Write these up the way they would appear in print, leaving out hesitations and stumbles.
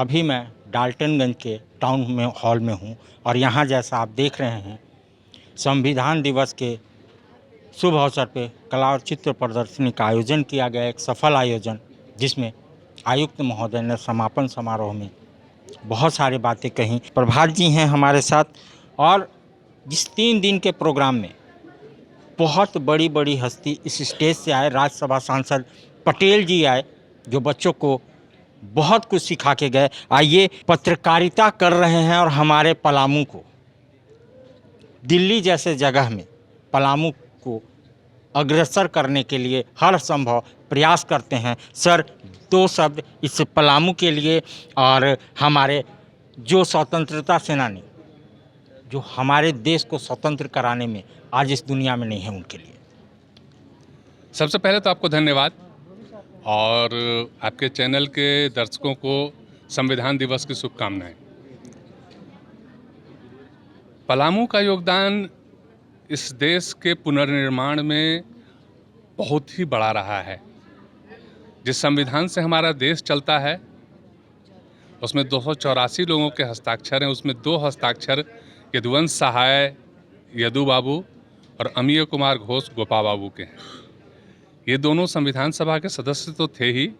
अभी मैं डाल्टनगंज के टाउन में हॉल में हूँ और यहाँ जैसा आप देख रहे हैं संविधान दिवस के शुभ अवसर पे कला और चित्र प्रदर्शनी का आयोजन किया गया, एक सफल आयोजन जिसमें आयुक्त महोदय ने समापन समारोह में बहुत सारी बातें कहीं। प्रभात जी हैं हमारे साथ और जिस 3 दिन के प्रोग्राम में बहुत बड़ी बड़ी हस्ती इस स्टेज से आए, राज्यसभा सांसद पटेल जी आए जो बच्चों को बहुत कुछ सिखा के गए। आइए, पत्रकारिता कर रहे हैं और हमारे पलामू को, दिल्ली जैसे जगह में पलामू को अग्रसर करने के लिए हर संभव प्रयास करते हैं। सर, 2 शब्द इस पलामू के लिए और हमारे जो स्वतंत्रता सेनानी जो हमारे देश को स्वतंत्र कराने में आज इस दुनिया में नहीं है, उनके लिए। सबसे पहले तो आपको धन्यवाद और आपके चैनल के दर्शकों को संविधान दिवस की शुभकामनाएं। पलामू का योगदान इस देश के पुनर्निर्माण में बहुत ही बड़ा रहा है। जिस संविधान से हमारा देश चलता है उसमें 284 लोगों के हस्ताक्षर हैं। उसमें 2 हस्ताक्षर यदुवंश सहाय यदु बाबू और अमीय कुमार घोष गोपा बाबू के हैं। ये दोनों संविधान सभा के सदस्य तो थे ही,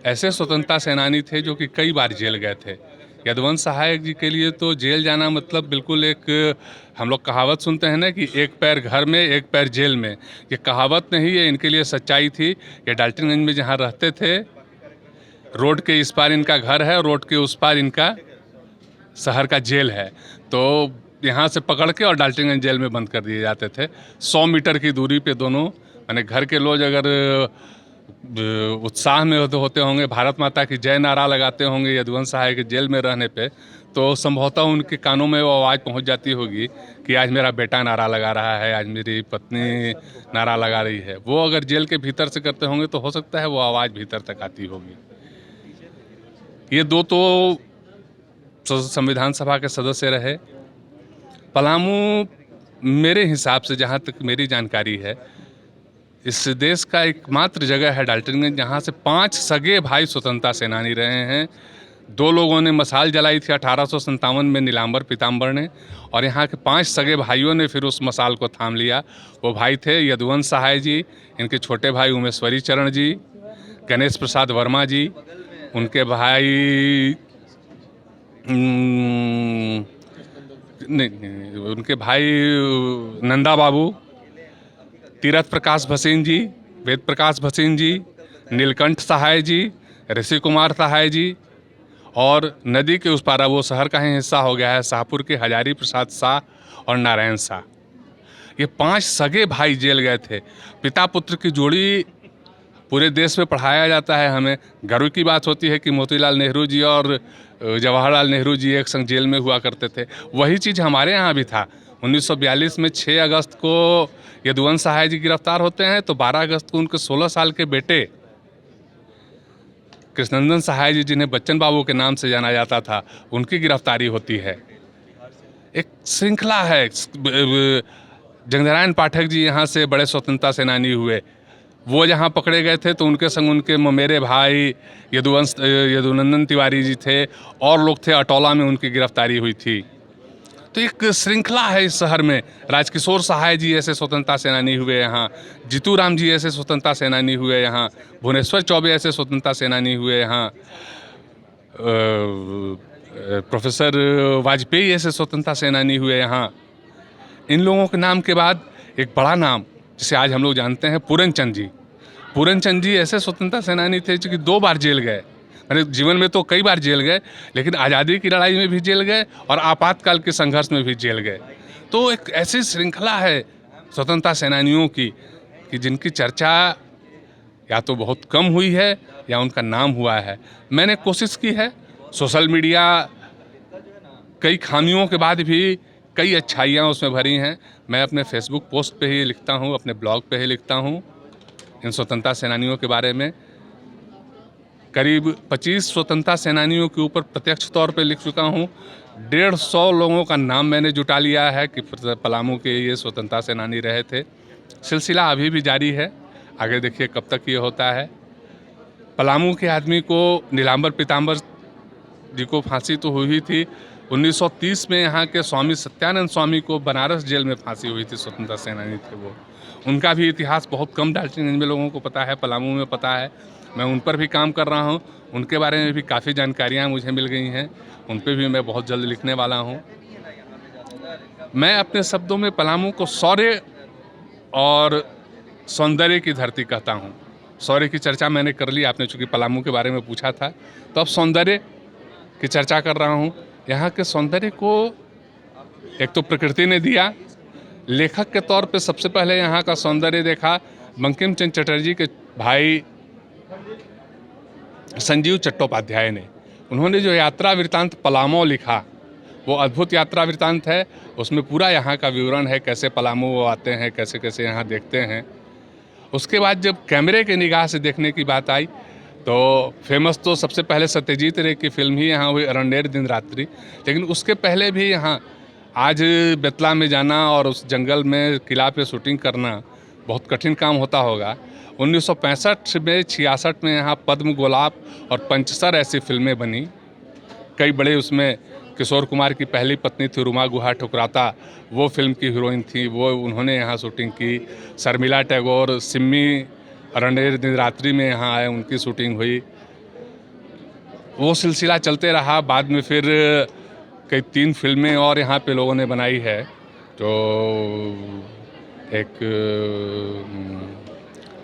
ऐसे स्वतंत्रता सेनानी थे जो कि कई बार जेल गए थे। यदुवंश सहाय जी के लिए तो जेल जाना मतलब बिल्कुल एक, हम लोग कहावत सुनते हैं ना कि एक पैर घर में एक पैर जेल में। ये कहावत नहीं, ये इनके लिए सच्चाई थी। ये डाल्टनगंज में जहाँ रहते थे, रोड के इस पार इनका घर है, रोड के उस पार इनका शहर का जेल है। तो यहाँ से पकड़ के और डाल्टनगंज जेल में बंद कर दिए जाते थे। 100 मीटर की दूरी पे दोनों, माने घर के लोग अगर उत्साह में होते होंगे, भारत माता की जय नारा लगाते होंगे यदुवंश सहाय के जेल में रहने पे, तो संभवतः उनके कानों में वो आवाज़ पहुंच जाती होगी कि आज मेरा बेटा नारा लगा रहा है, आज मेरी पत्नी नारा लगा रही है। वो अगर जेल के भीतर से करते होंगे तो हो सकता है वो आवाज़ भीतर तक आती होगी। ये 2 तो संविधान सभा के सदस्य रहे। पलामू मेरे हिसाब से, जहाँ तक मेरी जानकारी है, इस देश का एकमात्र जगह है डाल्टनगंज जहाँ से 5 सगे भाई स्वतंत्रता सेनानी रहे हैं। 2 लोगों ने मशाल जलाई थी 1857 में, नीलांबर पीताम्बर ने, और यहाँ के 5 सगे भाइयों ने फिर उस मशाल को थाम लिया। वो भाई थे यदुवंश सहाय जी, इनके छोटे भाई उमेश्वरी चरण जी, गणेश प्रसाद वर्मा जी, उनके भाई उनके भाई नंदा बाबू, तीरथ प्रकाश भसीन जी, वेद प्रकाश भसीन जी, नीलकंठ सहाय जी, ऋषि कुमार सहाय जी, और नदी के उस पार वो शहर का ही हिस्सा हो गया है शाहपुर के हजारी प्रसाद शाह और नारायण शाह। ये 5 सगे भाई जेल गए थे। पिता पुत्र की जोड़ी पूरे देश में पढ़ाया जाता है। हमें गर्व की बात होती है कि मोतीलाल नेहरू जी और जवाहरलाल नेहरू जी एक संग जेल में हुआ करते थे। वही चीज़ हमारे यहाँ भी था। 1942 में 6 अगस्त को यदुवंश सहाय जी गिरफ्तार होते हैं, तो 12 अगस्त को उनके 16 साल के बेटे कृष्णनंदन सहाय जी, जिन्हें बच्चन बाबू के नाम से जाना जाता था, उनकी गिरफ्तारी होती है। एक श्रृंखला है। जगनारायण पाठक जी यहाँ से बड़े स्वतंत्रता सेनानी हुए। वो जहाँ पकड़े गए थे तो उनके संग उनके मेरे भाई यदुनंदन तिवारी जी थे और लोग थे। अटौला में उनकी गिरफ्तारी हुई थी। तो एक श्रृंखला है इस शहर में। राजकिशोर सहाय जी ऐसे स्वतंत्रता सेनानी हुए यहाँ, जीतू राम जी ऐसे स्वतंत्रता सेनानी हुए यहाँ, भुवनेश्वर चौबे ऐसे स्वतंत्रता सेनानी हुए यहाँ, प्रोफेसर वाजपेयी ऐसे स्वतंत्रता सेनानी हुए यहाँ। इन लोगों के नाम के बाद एक बड़ा नाम जिसे आज हम लोग जानते हैं, पूरनचंद जी। पूरनचंद जी ऐसे स्वतंत्रता सेनानी थे जो कि 2 बार जेल गए। मेरे जीवन में तो कई बार जेल गए, लेकिन आज़ादी की लड़ाई में भी जेल गए और आपातकाल के संघर्ष में भी जेल गए। तो एक ऐसी श्रृंखला है स्वतंत्रता सेनानियों की कि जिनकी चर्चा या तो बहुत कम हुई है या उनका नाम हुआ है। मैंने कोशिश की है। सोशल मीडिया कई खामियों के बाद भी कई अच्छाइयाँ उसमें भरी हैं। मैं अपने फेसबुक पोस्ट पे ही लिखता हूँ, अपने ब्लॉग पे ही लिखता हूँ इन स्वतंत्रता सेनानियों के बारे में। करीब 25 स्वतंत्रता सेनानियों के ऊपर प्रत्यक्ष तौर पे लिख चुका हूँ। 150 लोगों का नाम मैंने जुटा लिया है कि पलामू के ये स्वतंत्रता सेनानी रहे थे। सिलसिला अभी भी जारी है, आगे देखिए कब तक ये होता है। पलामू के आदमी को नीलांबर पीताम्बर जी को फांसी तो हुई थी। 1930 में यहाँ के स्वामी सत्यानंद स्वामी को बनारस जेल में फांसी हुई थी, स्वतंत्रता सेनानी थे वो। उनका भी इतिहास बहुत कम डाल्टनगंज में लोगों को पता है, पलामू में पता है। मैं उन पर भी काम कर रहा हूँ, उनके बारे में भी काफ़ी जानकारियाँ मुझे मिल गई हैं, उन पर भी मैं बहुत जल्द लिखने वाला हूँ। मैं अपने शब्दों में पलामू को शौर्य और सौंदर्य की धरती कहता हूँ। शौर्य की चर्चा मैंने कर ली, आपने चूँकि पलामू के बारे में पूछा था, तो अब सौंदर्य की चर्चा कर रहा हूँ। यहाँ के सौंदर्य को एक तो प्रकृति ने दिया, लेखक के तौर पे सबसे पहले यहाँ का सौंदर्य देखा बंकिम चंद्र चटर्जी के भाई संजीव चट्टोपाध्याय ने। उन्होंने जो यात्रा वृत्तांत पलामू लिखा, वो अद्भुत यात्रा वृत्तांत है। उसमें पूरा यहाँ का विवरण है, कैसे पलामू वो आते हैं, कैसे कैसे यहाँ देखते हैं। उसके बाद जब कैमरे के निगाह से देखने की बात आई तो फेमस तो सबसे पहले सत्यजीत रे की फिल्म ही यहाँ हुई, अरण्येर दिन रात्रि। लेकिन उसके पहले भी यहाँ आज बेतला में जाना और उस जंगल में किला पे शूटिंग करना बहुत कठिन काम होता होगा। 1965 में 66 में यहाँ पद्म गुलाब और पंचसर ऐसी फिल्में बनी। कई बड़े, उसमें किशोर कुमार की पहली पत्नी थी रुमा गुहा ठुकराता, वो फिल्म की हीरोइन थी, वो उन्होंने यहाँ शूटिंग की। शर्मिला टैगोर सिम्मी अरण्येर दिन रात्रि में यहाँ आए, उनकी शूटिंग हुई। वो सिलसिला चलते रहा। बाद में फिर कई 3 फिल्में और यहाँ पे लोगों ने बनाई है। तो एक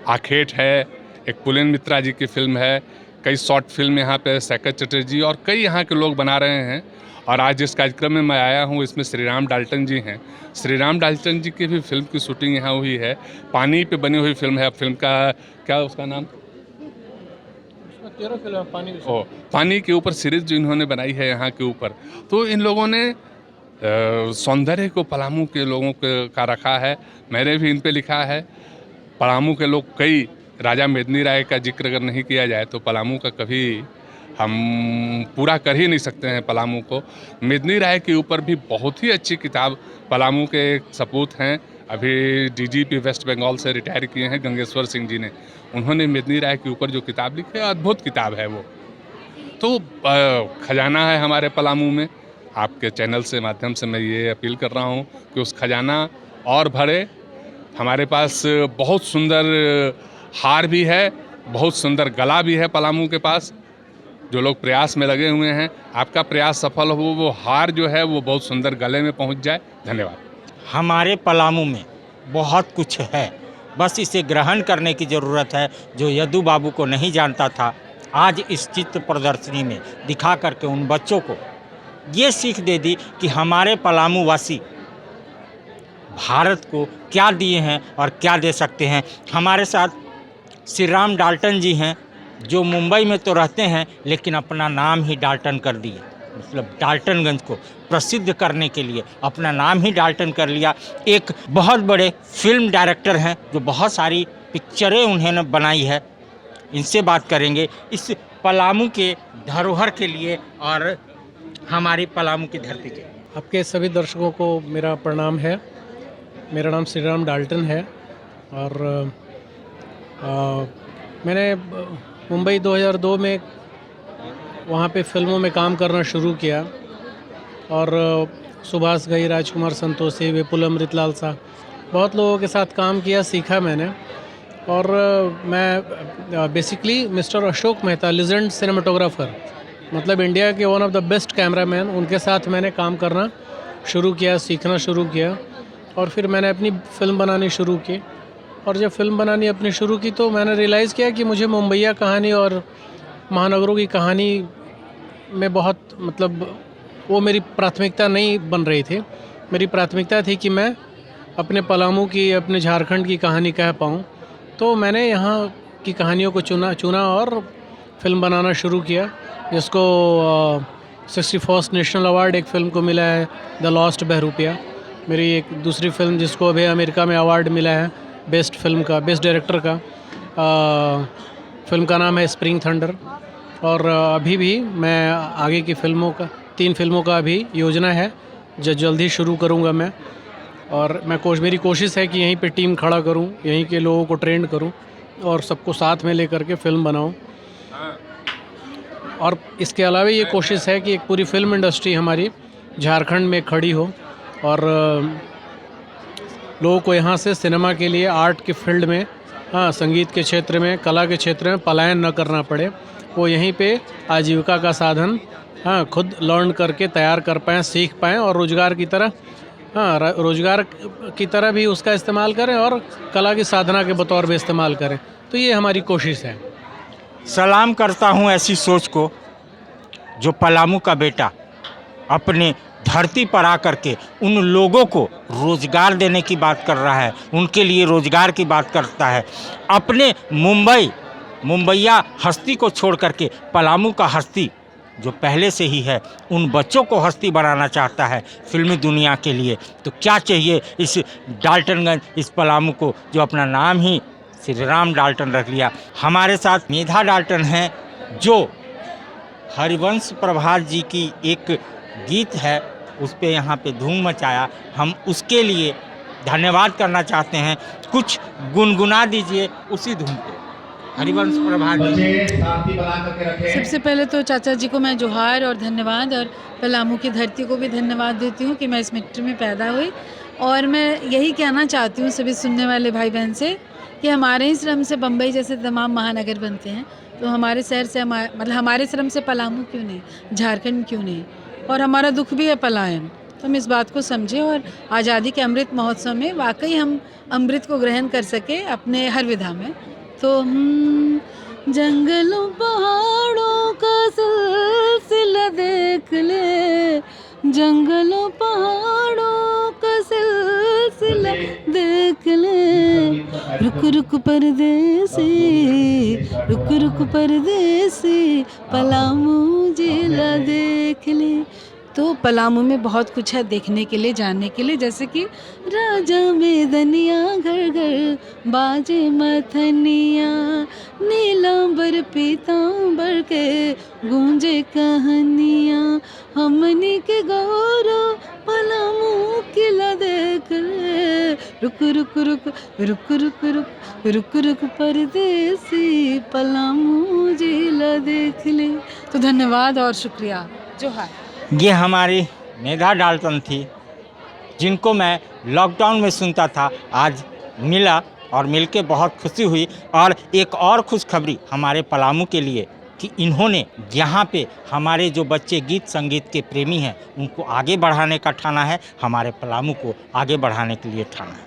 आखेट है, एक पुलेन मित्रा जी की फिल्म है, कई शॉर्ट फिल्म यहाँ पे सैकत चटर्जी और कई यहाँ के लोग बना रहे हैं। और आज जिस कार्यक्रम में मैं आया हूँ, इसमें श्री राम डाल्टन जी हैं। श्री राम डाल्टन जी की भी फिल्म की शूटिंग यहाँ हुई है। पानी पे बनी हुई फिल्म है। फिल्म का क्या उसका नाम? 13 फिल्म पानी। पानी के ऊपर सीरीज जो इन्होंने बनाई है यहाँ के ऊपर। तो इन लोगों ने सौंदर्य को पलामू के लोगों का रखा है। मैंने भी इन पे लिखा है। पलामू के लोग, कई राजा मेदिनी राय का जिक्र अगर नहीं किया जाए तो पलामू का कभी हम पूरा कर ही नहीं सकते हैं पलामू को। मेदिनी राय के ऊपर भी बहुत ही अच्छी किताब पलामू के एक सपूत हैं, अभी डीजीपी वेस्ट बंगाल से रिटायर किए हैं, गंगेश्वर सिंह जी ने। उन्होंने मेदिनी राय के ऊपर जो किताब लिखी है, अद्भुत किताब है वो। तो खजाना है हमारे पलामू में। आपके चैनल से माध्यम से मैं ये अपील कर रहा हूँ कि उस खजाना और भरे। हमारे पास बहुत सुंदर हार भी है, बहुत सुंदर गला भी है पलामू के पास। जो लोग प्रयास में लगे हुए हैं, आपका प्रयास सफल हो, वो हार जो है वो बहुत सुंदर गले में पहुंच जाए। धन्यवाद। हमारे पलामू में बहुत कुछ है, बस इसे ग्रहण करने की ज़रूरत है। जो यदु बाबू को नहीं जानता था, आज इस चित्र प्रदर्शनी में दिखा करके उन बच्चों को ये सीख दे दी कि हमारे पलामू वासी भारत को क्या दिए हैं और क्या दे सकते हैं। हमारे साथ श्री राम डाल्टन जी हैं, जो मुंबई में तो रहते हैं लेकिन अपना नाम ही डाल्टन कर दिए। मतलब डाल्टनगंज को प्रसिद्ध करने के लिए अपना नाम ही डाल्टन कर लिया। एक बहुत बड़े फिल्म डायरेक्टर हैं, जो बहुत सारी पिक्चरें उन्होंने बनाई है। इनसे बात करेंगे इस पलामू के धरोहर के लिए और हमारी पलामू की धरती के। आपके सभी दर्शकों को मेरा प्रणाम है। मेरा नाम श्री राम डाल्टन है और मैंने मुंबई 2002 में वहाँ पे फिल्मों में काम करना शुरू किया और सुभाष घई, राजकुमार संतोषी, विपुल अमृतलाल साहब, बहुत लोगों के साथ काम किया, सीखा मैंने। और मैं basically mister Ashok Mehta, legend cinematographer, मतलब इंडिया के one of the best cameraman, उनके साथ मैंने काम करना शुरू किया, सीखना शुरू किया। और फिर मैंने अपनी फ़िल्म बनानी शुरू की। और जब फिल्म बनानी अपनी शुरू की तो मैंने रियलाइज़ किया कि मुझे मुंबईया कहानी और महानगरों की कहानी में बहुत, मतलब वो मेरी प्राथमिकता नहीं बन रही थी। मेरी प्राथमिकता थी कि मैं अपने पलामू की, अपने झारखंड की कहानी कह पाऊँ। तो मैंने यहाँ की कहानियों को चुना और फिल्म बनाना शुरू किया, जिसको 61st नेशनल अवार्ड एक फ़िल्म को मिला है, द लॉस्ट बहरूपिया। मेरी एक दूसरी फिल्म जिसको अभी अमेरिका में अवार्ड मिला है बेस्ट फिल्म का, बेस्ट डायरेक्टर का, फिल्म का नाम है स्प्रिंग थंडर। और अभी भी मैं आगे की फिल्मों का, 3 फिल्मों का अभी योजना है, जो जल्द ही शुरू करूँगा मैं। और मेरी कोशिश है कि यहीं पे टीम खड़ा करूँ, यहीं के लोगों को ट्रेंड करूँ और सबको साथ में लेकर के फिल्म बनाऊँ। और इसके अलावा ये कोशिश है कि एक पूरी फिल्म इंडस्ट्री हमारी झारखंड में खड़ी हो और लोगों को यहाँ से सिनेमा के लिए आर्ट के फील्ड में, हाँ, संगीत के क्षेत्र में, कला के क्षेत्र में पलायन न करना पड़े। वो यहीं पे आजीविका का साधन, हाँ, खुद लर्न करके तैयार कर पाएँ, सीख पाएँ और रोज़गार की तरह, हाँ, रोज़गार की तरह भी उसका इस्तेमाल करें और कला की साधना के बतौर भी इस्तेमाल करें। तो ये हमारी कोशिश है। सलाम करता हूँ ऐसी सोच को जो पलामू का बेटा अपने धरती पर आकर के उन लोगों को रोज़गार देने की बात कर रहा है, उनके लिए रोज़गार की बात करता है। अपने मुंबईया हस्ती को छोड़ करके पलामू का हस्ती जो पहले से ही है, उन बच्चों को हस्ती बनाना चाहता है फिल्मी दुनिया के लिए। तो क्या चाहिए इस डाल्टनगंज, इस पलामू को जो अपना नाम ही श्री राम डाल्टन रख लिया। हमारे साथ मेधा डाल्टन हैं जो हरिवंश प्रभात जी की एक गीत है उस पे यहाँ पे धूम मचाया। हम उसके लिए धन्यवाद करना चाहते हैं। कुछ गुनगुना दीजिए उसी धुन पे, हरिवंश प्रभात जी। सबसे पहले तो चाचा जी को मैं जोहार और धन्यवाद, और पलामू की धरती को भी धन्यवाद देती हूँ कि मैं इस मिट्टी में पैदा हुई। और मैं यही कहना चाहती हूँ सभी सुनने वाले भाई बहन से कि हमारे ही श्रम से बम्बई जैसे तमाम महानगर बनते हैं, तो हमारे शहर से मतलब हमारे श्रम से पलामू क्यों नहीं, झारखंड क्यों नहीं। और हमारा दुख भी है पलायन, तो हम इस बात को समझें और आज़ादी के अमृत महोत्सव में वाकई हम अमृत को ग्रहण कर सके अपने हर विधा में। तो जंगलों पहाड़ों का सिलसिला देख ले, जंगलों पहाड़ों का सिलसिला देख ले, रुक रुक परदेसी, रुक रुक परदेसी, पलामू जिला देख ले। तो पलामू में बहुत कुछ है देखने के लिए, जानने के लिए, जैसे कि राजा मेदनिया घर घर बाजे मथनिया, नीलांबर पीतांबर के गूंजे कहानियाँ, हमनी के गौरव पलामू किला देख ले, रुक रुक रुक रुक रुक रुक रुक रुक परदेसी, पलामू जिला देख ले। तो धन्यवाद और शुक्रिया, जोहार। ये हमारी मेधा डाल्टन थी जिनको मैं लॉकडाउन में सुनता था, आज मिला और मिलके बहुत खुशी हुई। और एक और खुशखबरी हमारे पलामू के लिए कि इन्होंने यहाँ पे हमारे जो बच्चे गीत संगीत के प्रेमी हैं उनको आगे बढ़ाने का ठाना है, हमारे पलामू को आगे बढ़ाने के लिए ठाना है।